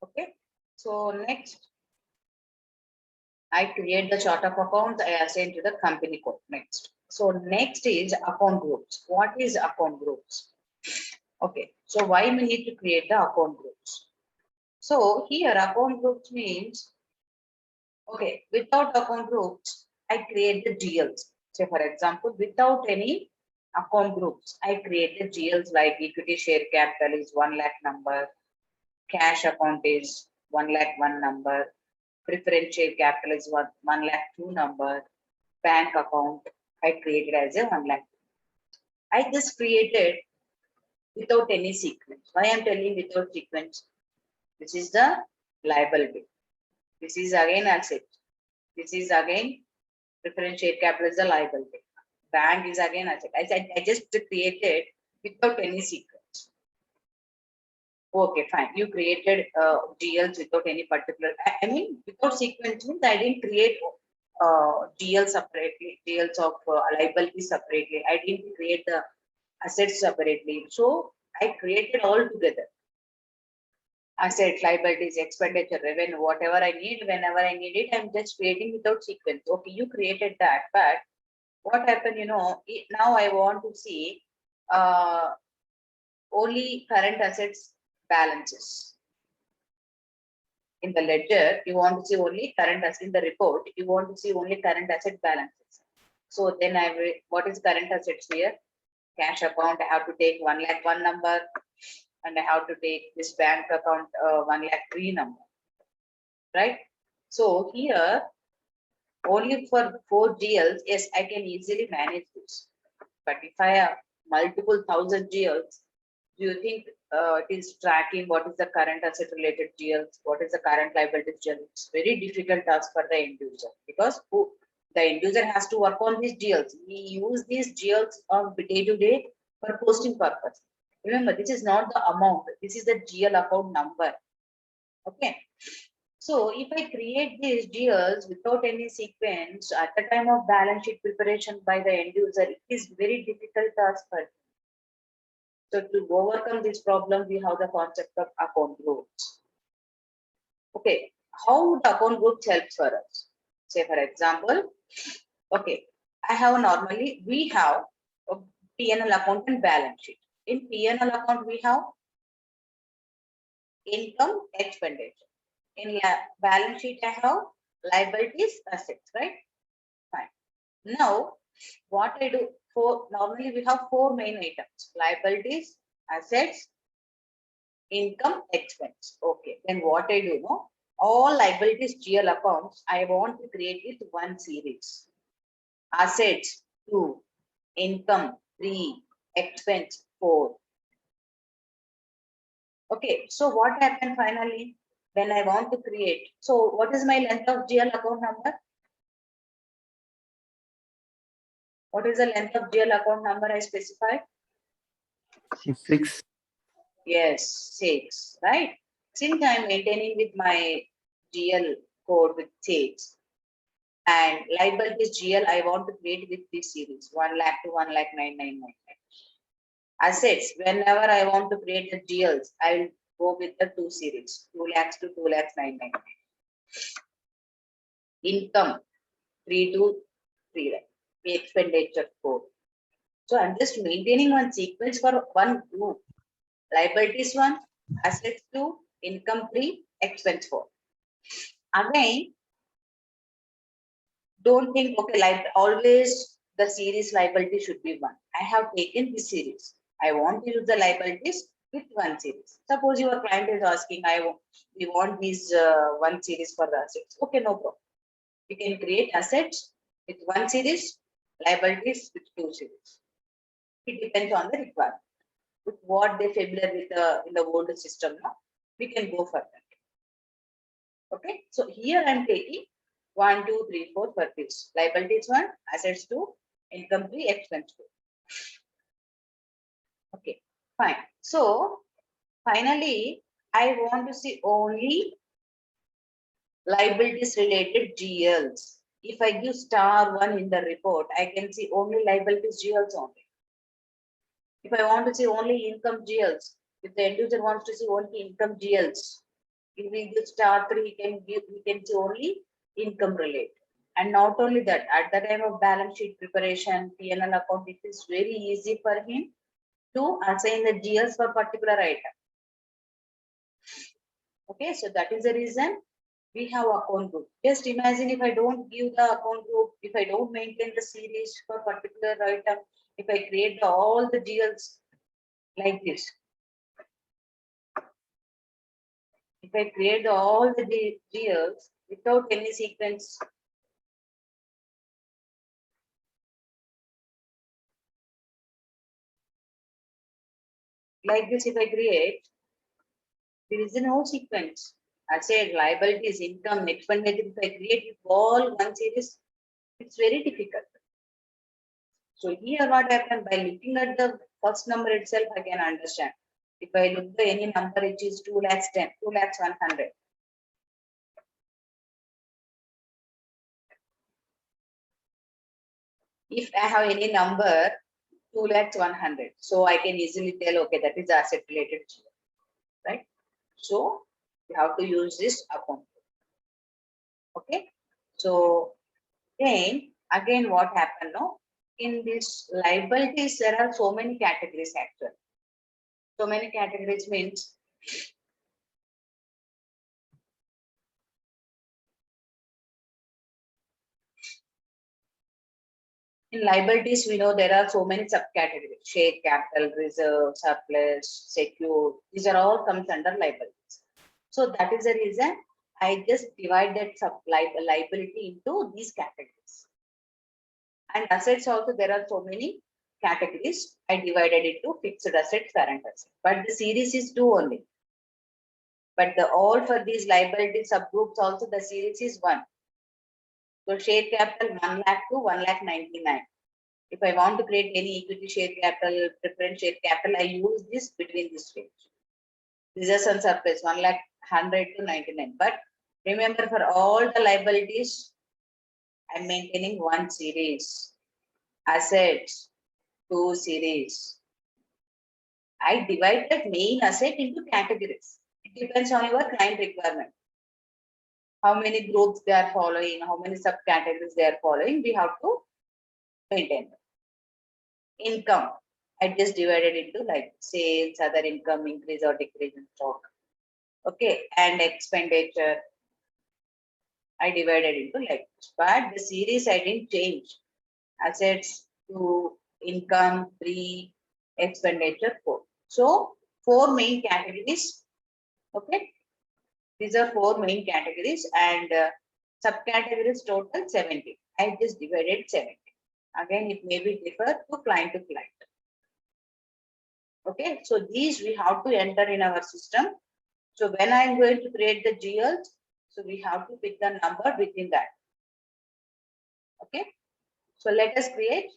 Okay. So next, I create the chart of accounts. I assign to the company code. Next. So next is account groups. What is account groups? Okay. So why we need to create the account groups? So here account groups means, okay, without account groups, I create the GLs. So for example, without any account groups, I create the GLs like equity share capital is 1 lakh number, cash account is 1 lakh 1 number, preference share capital is 1 lakh 2 number, bank account I created as a 1 lakh. I just created without any sequence. Why I'm telling without sequence? This is the liability. This is again asset. This is again preference share capital is the liability. Bank is again asset. I just created without any sequence. Okay, fine. You created GLs without any particular. I mean, without sequence means I didn't create GL separately, GLs of liability separately. I didn't create the assets separately. So I created all together. Assets, liabilities, expenditure, revenue, whatever I need, whenever I need it, I'm just creating without sequence. Okay, you created that, but what happened, now I want to see only current assets balances. In the ledger, you want to see only current assets. In the report, you want to see only current asset balances. So then what is current assets here? Cash account, I have to take 1 lakh 1 number, and I have to take this bank account 1 lakh 3 number, right? So here, only for 4 GLs, yes, I can easily manage this. But if I have multiple thousand GLs, do you think it is tracking what is the current asset related GLs, what is the current liability GL? It's very difficult task for the end user because the end user has to work on these GLs. We use these GLs on day to day for posting purpose. Remember, this is not the amount. This is the GL account number. Okay. So if I create these GLs without any sequence at the time of balance sheet preparation by the end user, it is very difficult task for him. So to overcome this problem, we have the concept of account groups. Okay, how the account groups helps for us? Say for example, okay, we have a P&L account and balance sheet. In P&L account, we have income, expenditure. In balance sheet, I have liabilities, assets, right? Fine. Now, what I do normally we have 4 main items: liabilities, assets, income, expense. Okay, then what I do, all liabilities GL accounts, I want to create it one series. Assets 2, income 3, expense 4. Okay, so what happened finally when I want to create? So what is my length of GL account number? What is the length of GL account number I specified? 6. Yes, 6, right? Since I'm maintaining with my GL code with 6 and liabilities GL, I want to create with this series 1 lakh to 1 lakh 9999. Assets, whenever I want to create the GLs, I'll go with the 2 series 2 lakhs to 2 lakhs 999. Income 3 to 3 lakh. Expenditure 4. So I'm just maintaining one sequence for one group. Liabilities 1, assets 2, income 3, expense 4. Again, don't think, okay, like always the series liability should be one. I have taken this series. I want to use the liabilities with one series. Suppose your client is asking, we want these one series for the assets. Okay, no problem. We can create assets with one series, liabilities with two series. It depends on the requirement. With what they familiar with in the old system now, we can go for that. Okay, so here I'm taking 1, 2, 3, 4 for this. Liabilities 1, assets 2, income 3, expense 2. Okay, fine. So finally, I want to see only liabilities related GLs. If I give *1 in the report, I can see only liabilities GLs only. If I want to see only income GLs, if the end user wants to see only income GLs, if we give *3, we can see only income related. And not only that, at the time of balance sheet preparation, P&L account, it is very easy for him to assign the GLs for particular item. Okay, so that is the reason we have account group. Just imagine if I don't give the account group, if I don't maintain the series for particular item, if I create all the GLs like this. If I create all the GLs without any sequence, like this, if I create, there is no sequence. I said liabilities, income, expenditure. If I create all one series, it's very difficult. So here what happened, by looking at the first number itself, I can understand. If I look at any number, it is 2 lakhs 10, 2 lakhs 100. If I have any number, 2 lakhs 100, so I can easily tell, okay, that is asset related, right? So you have to use this account. Okay. So then again, what happened now? In this liabilities, there are so many categories actually. So many categories means in liabilities, we know there are so many subcategories: share capital, reserve, surplus, secure. These are all comes under liabilities. So that is the reason I just divided liability into these categories. And assets also, there are so many categories. I divided it into fixed assets, current assets. But the series is 2 only. But the all for these liability subgroups also the series is 1. So share capital 1 lakh to 1 lakh 99. If I want to create any equity share capital, preference share capital, I use this between this range. Reserves and surplus 1 lakh 100 to 99. But remember, for all the liabilities, I'm maintaining one series. Assets, 2 series. I divide that main asset into categories. It depends on your client requirement. How many groups they are following, how many subcategories they are following, we have to maintain. Income, I just divided into like sales, other income, increase or decrease in stock. Okay, and expenditure, I divided into like this. But the series I didn't change. Assets 2, income 3, expenditure 4. So 4 main categories. Okay, these are 4 main categories, and subcategories total 70. I just divided 70. Again, it may be differ to client to client. Okay, so these we have to enter in our system. So when I'm going to create the GLs, so we have to pick the number within that. Okay, so let us create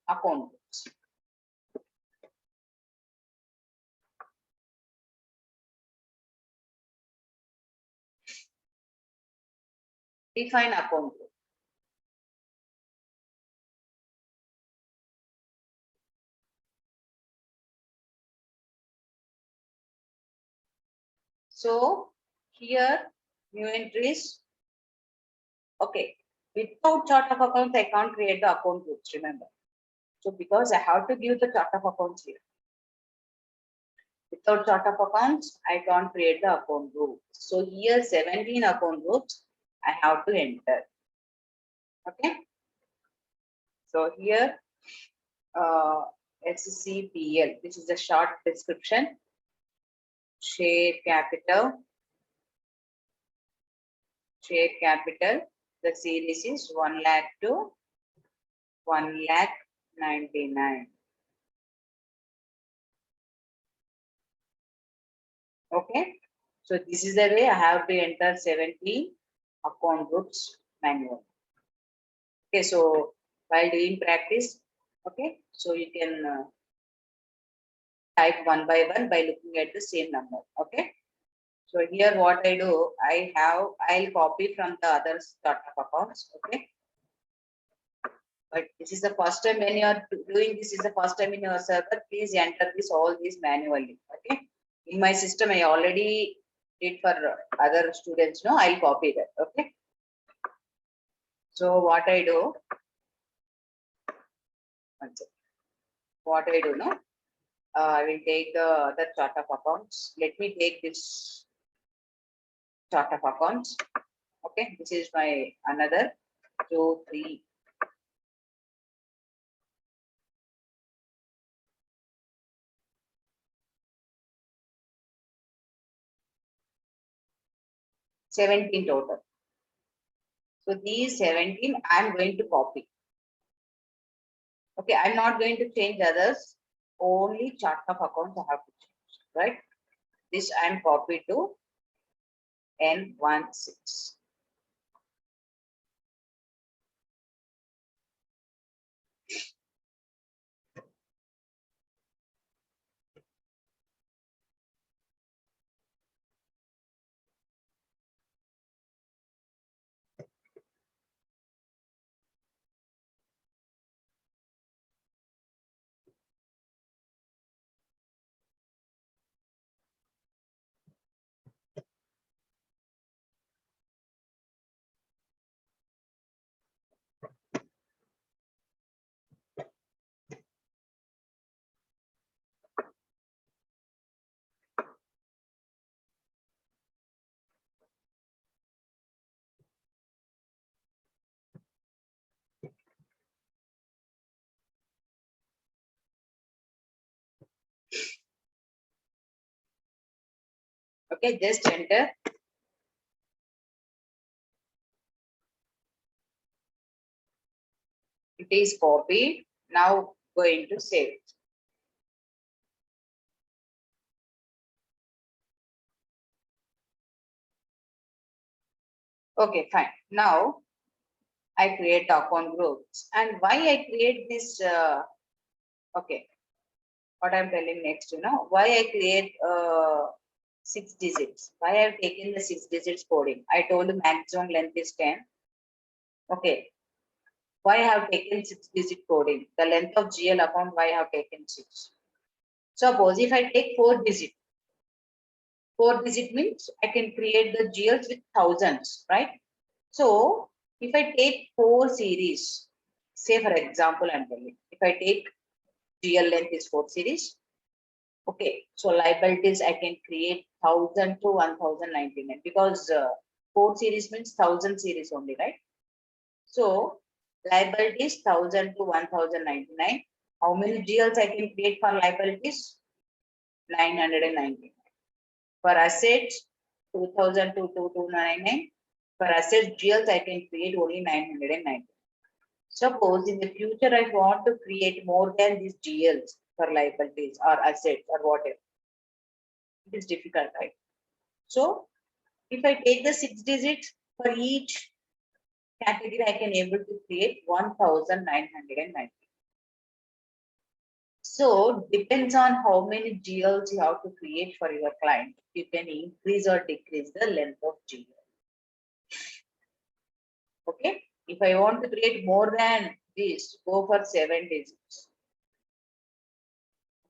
account groups. Define account group. So here new entries. Okay, without chart of accounts, I can't create the account groups, remember. So because I have to give the chart of accounts here. Without chart of accounts, I can't create the account group. So here 17 account groups I have to enter. Okay. So here, SCPL, this is a short description. Share capital. Share capital. The series is 1 lakh to 1 lakh 99. Okay. So this is the way I have to enter 17 account groups manual. Okay. So while doing practice, okay, so you can type one by looking at the same number. Okay. So here what I do, I'll copy from the other startup accounts. Okay. But this is the first time when you are doing this is the first time in your server, please enter this all these manually. Okay. In my system, I already did for other students. No, I'll copy that. Okay. So what I do, what I do, no, I will take the other chart of accounts. Let me take this chart of accounts. Okay, this is my another 2, 3. $17 total. So these 17 I'm going to copy. Okay, I'm not going to change others. Only chart of accounts I have to change, right? This I'm copy to N16. Okay, just enter. It is copied. Now going to save it. Okay, fine. Now I create account groups. And why I create this? Okay, what I'm telling next, why I create 6 digits. Why I've taken the 6 digits coding. I told maximum length is 10. Okay, why I have taken 6 digit coding? The length of GL account, why I have taken 6. Suppose if I take 4 digit, 4 digit means I can create the GLs with thousands, right? So if I take 4 series, say for example, I'm telling, if I take GL length is 4 series, okay, so liabilities I can create 1000 to 1099 because 4 series means 1000 series only, right? So liabilities 1000 to 1099. How many GLs I can create for liabilities? 999. For assets, 2000 to 2299. For assets GLs, I can create only 990. Suppose in the future I want to create more than these GLs for liabilities or assets or whatever. It is difficult, right? So if I take the 6 digits for each category, I can able to create 1990. So depends on how many GLs you have to create for your client. You can increase or decrease the length of GL. Okay. If I want to create more than this, go for 7 digits.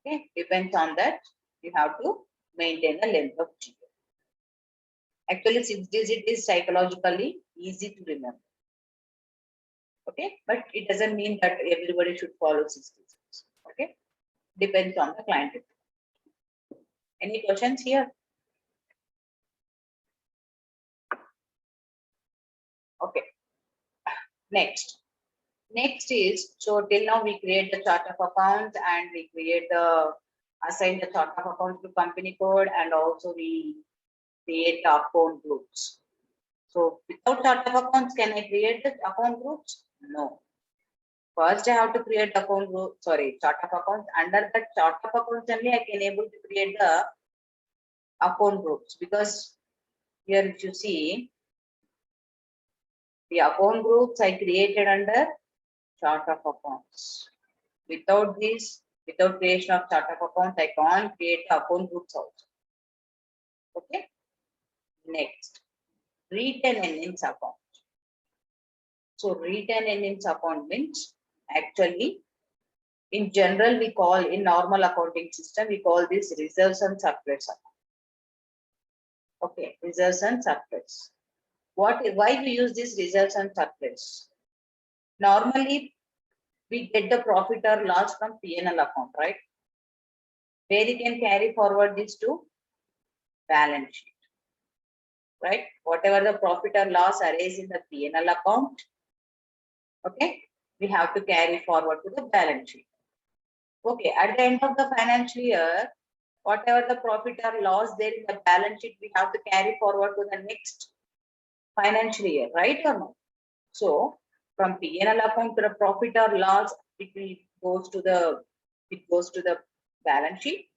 Okay. Depends on that. You have to maintain the length of GL. Actually, 6 digit is psychologically easy to remember. Okay. But it doesn't mean that everybody should follow 6 digits. Okay. Depends on the client. Any questions here? Okay. Next. Next is, so till now we create the chart of accounts and we assign the chart of accounts to company code, and also we create the account groups. So without chart of accounts, can I create the account groups? No. First, I have to create account group, chart of accounts. Under the chart of accounts only, I can able to create the account groups, because here if you see the account groups I created under chart of accounts. Without this, without creation of chart of accounts, I can't create the account groups also. Okay. Next, retain earnings account. So retain earnings account means, actually, in general, we call, in normal accounting system, we call this reserves and surplus account. Okay, reserves and surplus. Why we use this reserves and surplus? Normally, we get the profit or loss from P&L account, right? Where we can carry forward this to balance sheet, right? Whatever the profit or loss arise in the P&L account, okay, we have to carry forward to the balance sheet. Okay, at the end of the financial year, whatever the profit or loss there in the balance sheet, we have to carry forward to the next financial year, right or no? So from P&L account to the profit or loss, it goes to the balance sheet.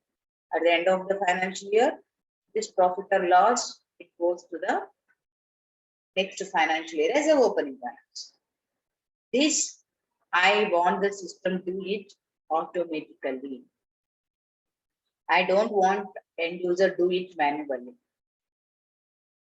At the end of the financial year, this profit or loss, it goes to the next financial year as a opening balance. This, I want the system to do it automatically. I don't want end user do it manually.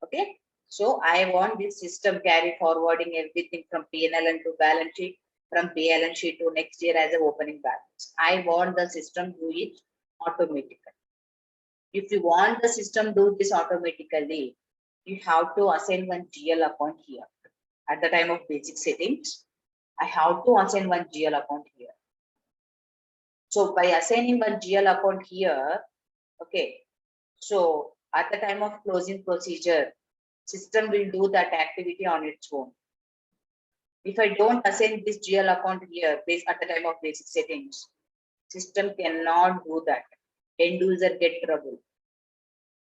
Okay. So I want this system carry forwarding everything from P&L into balance sheet, from balance sheet to next year as a opening balance. I want the system do it automatically. If you want the system do this automatically, you have to assign one GL account here. At the time of basic settings, I have to assign one GL account here. So by assigning one GL account here, okay, so at the time of closing procedure, system will do that activity on its own. If I don't assign this GL account here based at the time of basic settings, system cannot do that. End user get trouble.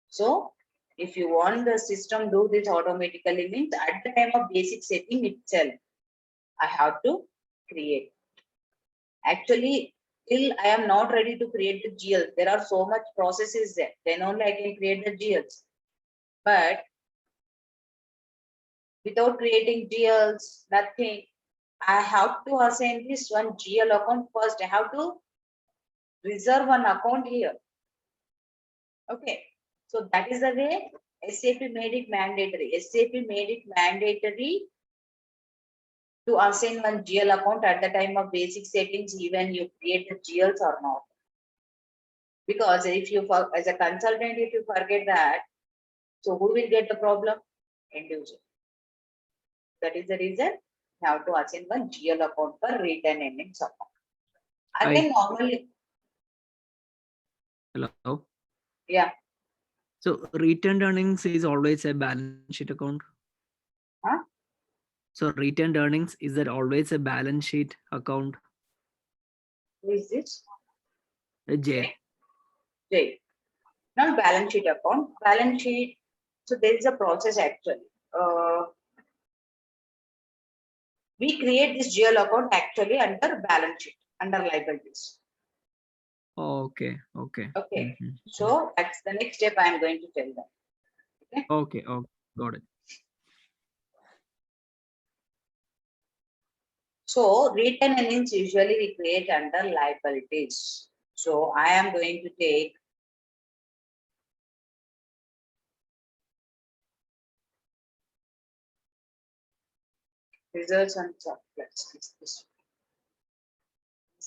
So if you want the system do this automatically, means at the time of basic setting itself, I have to create. Actually, till I am not ready to create the GL, there are so much processes there. Then only I can create the GLs. But without creating GLs, nothing. I have to assign this one GL account first. I have to reserve one account here. Okay. So that is the way SAP made it mandatory. SAP made it mandatory to assign one GL account at the time of basic settings, even you create the GLs or not. Because if you, as a consultant, if you forget that, so who will get the problem? End user. That is the reason you have to assign one GL account for retain earnings account. Again, normally, Hello. yeah. So retained earnings is always a balance sheet account. Huh? So retained earnings, is that always a balance sheet account? Who is this? J. J. Not balance sheet account. Balance sheet. So there is a process actually. We create this GL account actually under balance sheet, under liabilities. Okay. Okay. Okay. Mhm. So that's the next step I am going to tell them. Okay. Okay. Oh, got it. So retain earnings usually we create under liabilities. So I am going to take reserves and surplus. It's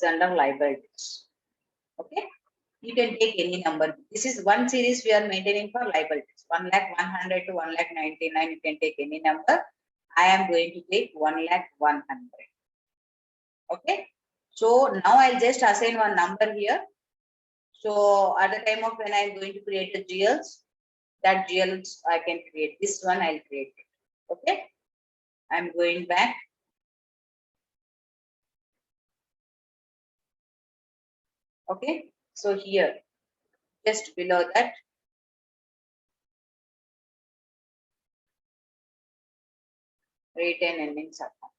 under liabilities. Okay. You can take any number. This is one series we are maintaining for liabilities. 1,00,100 to 1,99,000. You can take any number. I am going to take 1,00,100. Okay. So now I'll just assign one number here. So at the time of when I'm going to create the GLs, that GLs I can create. This one I'll create it. Okay. I'm going back. Okay, so here, just below that, retain earnings account.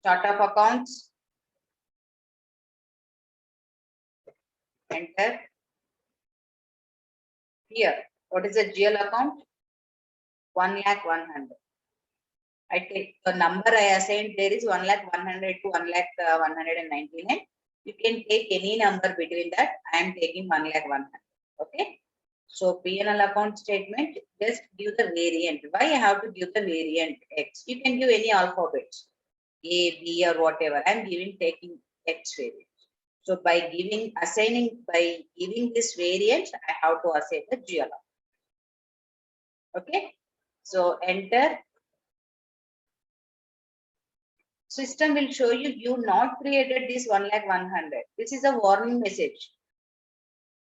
Chart of accounts. Enter. Here, what is the GL account? 1,00,100. I take the number I assigned there is 1,00,100 to 1,00,199. You can take any number between that. I am taking 1,00,100. Okay. So P&L account statement, just give the variant. Why I have to give the variant X? You can give any alphabets, A, B, or whatever. I am taking X variant. So by giving this variant, I have to assign the GL. Okay. So enter. System will show you not created this 1,00,100. This is a warning message.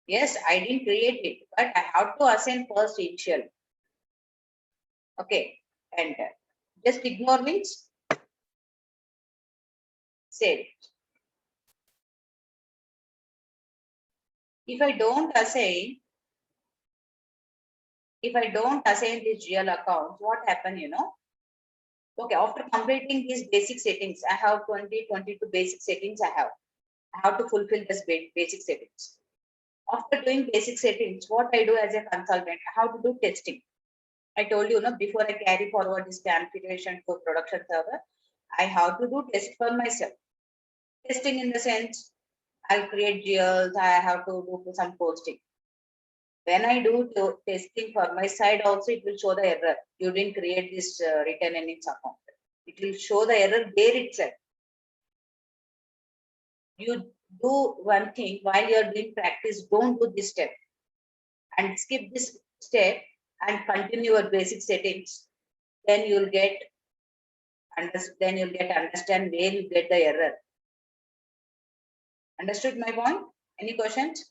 Yes, I didn't create it, but I have to assign first initial. Okay, enter. Just ignore means save. If I don't assign this GL account, what happen, Okay, after completing these basic settings, I have 22 basic settings I have to fulfill this basic settings. After doing basic settings, what I do as a consultant, I have to do testing. I told you, before I carry forward this configuration to production server, I have to do test for myself. Testing in the sense, I'll create GLs, I have to do some posting. When I do testing for my side also, it will show the error. You didn't create this return earnings account. It will show the error there itself. You do one thing while you're doing practice, don't do this step and skip this step and continue your basic settings. Then you'll get understand where you get the error. Understood my point? Any questions?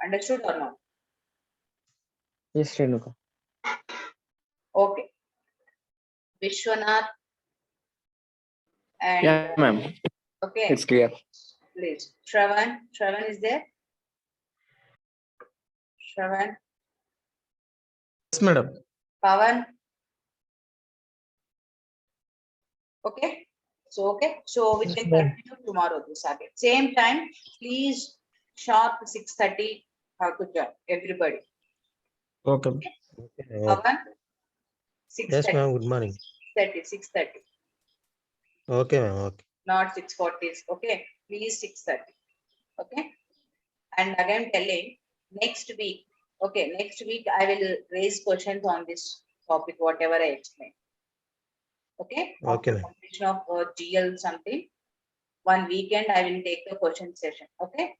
Understood or not? Yes, Renuka. Okay. Vishwanath and Yeah, ma'am. okay, It's clear. please. Shravan is there? Shravan, Yes, madam. Pavan. Okay. So we Yes, can ma'am. continue tomorrow this again. Same time, please sharp 6:30 have to join everybody. Okay. Pavan, Yes, 6:30. ma'am. Good morning. 6:30. Okay, ma'am. Okay. Not 6:40. Okay. Please 6:30. Okay. And again telling next week. Okay, next week I will raise questions on this topic, whatever I explained. Okay. Okay, After ma'am. completion of GL something, one weekend I will take the question session. Okay.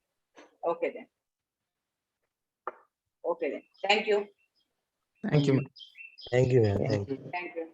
Okay then. Okay then. Thank you. Thank you, ma'am. Thank you, ma'am. Thank you. Thank you.